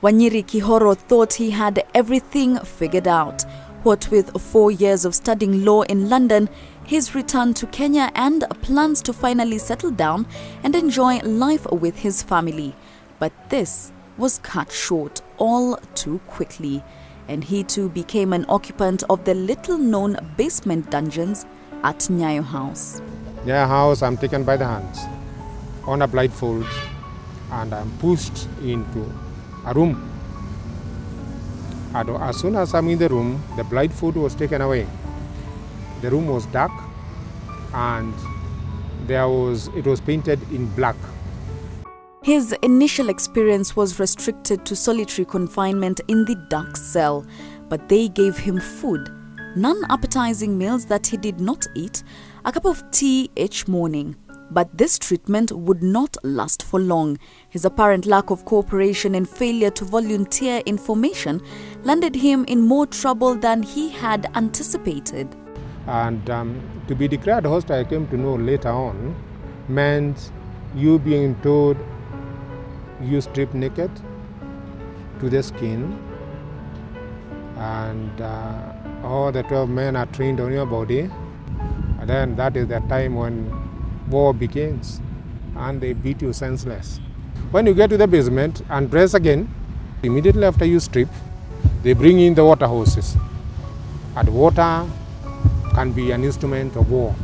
Wanyiri Kihoro thought he had everything figured out. What with 4 years of studying law in London, his return to Kenya and plans to finally settle down and enjoy life with his family. But this was cut short all too quickly, and he too became an occupant of the little-known basement dungeons at Nyayo House. Nyayo House, I'm taken by the hands on a blindfold and I'm pushed into a room. And as soon as I'm in the room, the blindfold was taken away. The room was dark and it was painted in black. His initial experience was restricted to solitary confinement in the dark cell, but they gave him food, non-appetizing meals that he did not eat, a cup of tea each morning. But this treatment would not last for long. His apparent lack of cooperation and failure to volunteer information landed him in more trouble than he had anticipated. And to be declared hostile, I came to know later on, meant you being told you strip naked to the skin, and all the 12 men are trained on your body. And then that is the time when war begins and they beat you senseless. When you get to the basement and dress again, immediately after you strip, they bring in the water hoses. And water can be an instrument of war.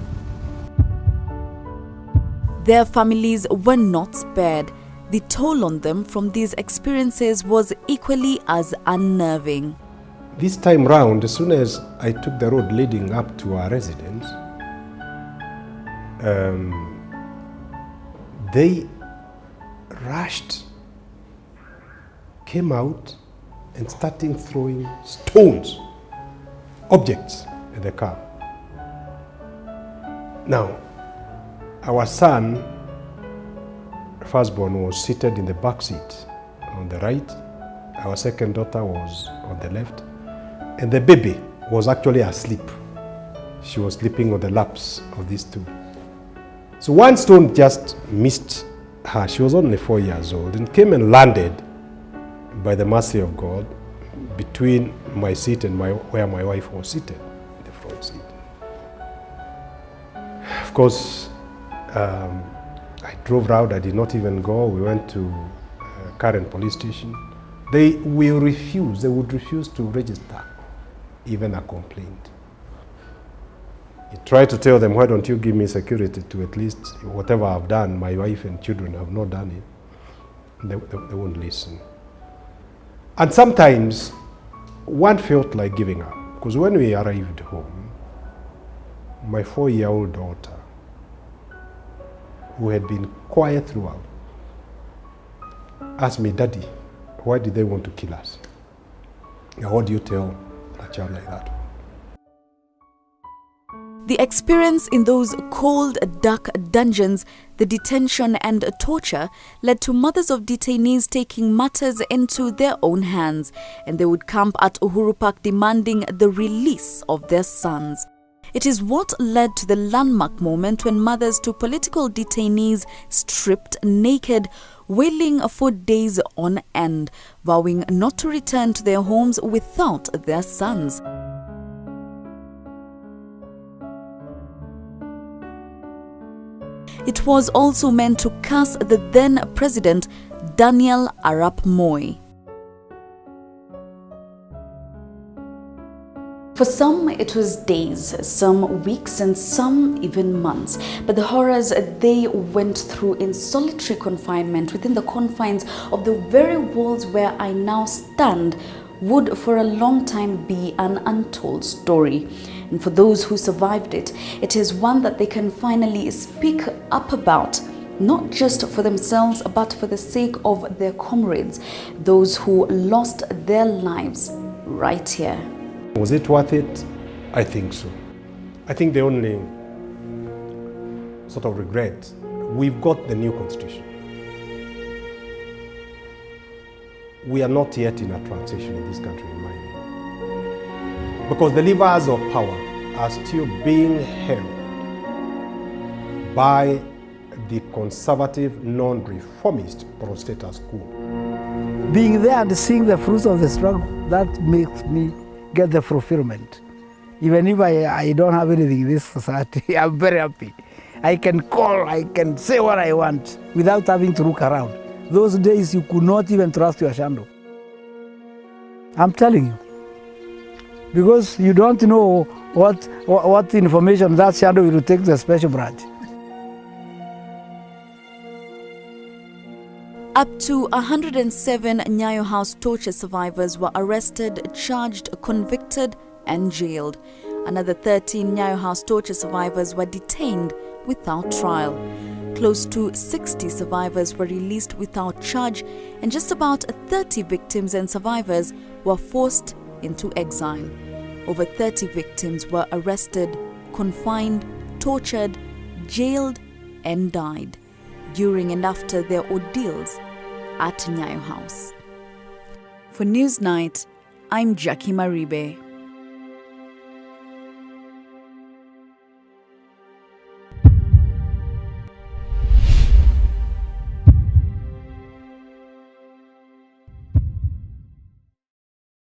Their families were not spared. The toll on them from these experiences was equally as unnerving. This time round, as soon as I took the road leading up to our residence, they rushed, came out and started throwing stones, objects at the car. Now, our son, firstborn, was seated in the back seat on the right. Our second daughter was on the left. And the baby was actually asleep. She was sleeping on the laps of these two. So one stone just missed her. She was only 4 years old and came and landed, by the mercy of God, between my seat and where my wife was seated, in the front seat. Of course, I drove around. I did not even go. We went to Karen police station. They would refuse to register even a complaint. I tried to tell them, why don't you give me security to at least whatever I've done, my wife and children have not done it. They won't listen. And sometimes one felt like giving up, because when we arrived home, my 4-year-old daughter, who had been quiet throughout, asked me, Daddy, why did they want to kill us? Now, what do you tell a child like that? The experience in those cold, dark dungeons, the detention and torture led to mothers of detainees taking matters into their own hands, and they would camp at Uhuru Park demanding the release of their sons. It is what led to the landmark moment when mothers to political detainees stripped naked, wailing for days on end, vowing not to return to their homes without their sons. It was also meant to curse the then president, Daniel Arap Moi. For some, it was days, some weeks, and some even months. But the horrors they went through in solitary confinement within the confines of the very walls where I now stand would for a long time be an untold story. And for those who survived it, it is one that they can finally speak up about, not just for themselves, but for the sake of their comrades, those who lost their lives right here. Was it worth it? I think so. I think the only sort of regret, we've got the new constitution. We are not yet in a transition in this country, in my view. Because the levers of power are still being held by the conservative, non-reformist pro-status quo. being there and seeing the fruits of the struggle, that makes me get the fulfillment. Even if I don't have anything in this society, I'm very happy. I can call, I can say what I want without having to look around. Those days you could not even trust your shadow. I'm telling you. Because you don't know what information that shadow will take to the special branch. Up to 107 Nyayo House torture survivors were arrested, charged, convicted, and jailed. Another 13 Nyayo House torture survivors were detained without trial. Close to 60 survivors were released without charge, and just about 30 victims and survivors were forced into exile. Over 30 victims were arrested, confined, tortured, jailed, and died during and after their ordeals at Nyayo House. For Newsnight, I'm Jackie Maribe.